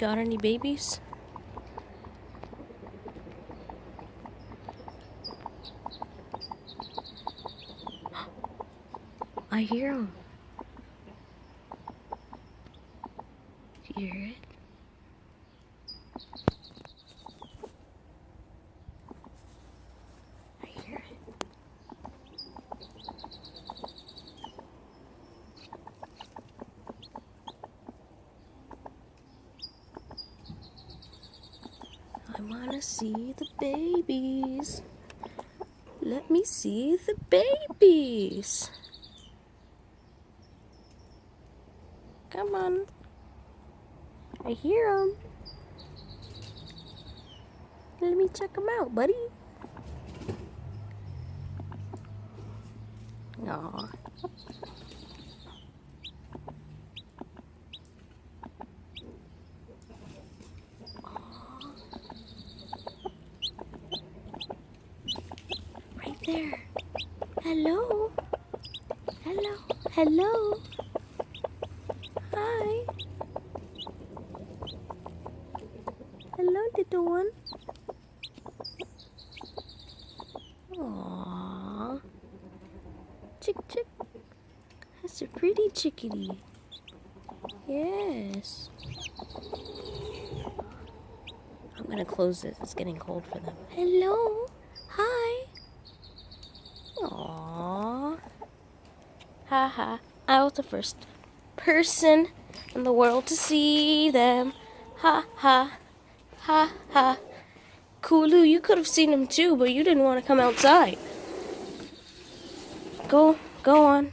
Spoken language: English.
got any babies? I hear them. Do you hear it? I hear it. I wanna see the babies. Let me see the babies. Come on. I hear them. Let me check them out, buddy. Aw. Right there. Hello. Hello. Hello. Hi. Hello, little one. Aww. Chick, chick. That's a pretty chickadee. Yes. I'm gonna close this. It's getting cold for them. Hello. Hi. Aww. Haha. I was the first person in the world to see them. Ha ha. Ha ha. Kulu, you could have seen them too, but you didn't want to come outside. Go on.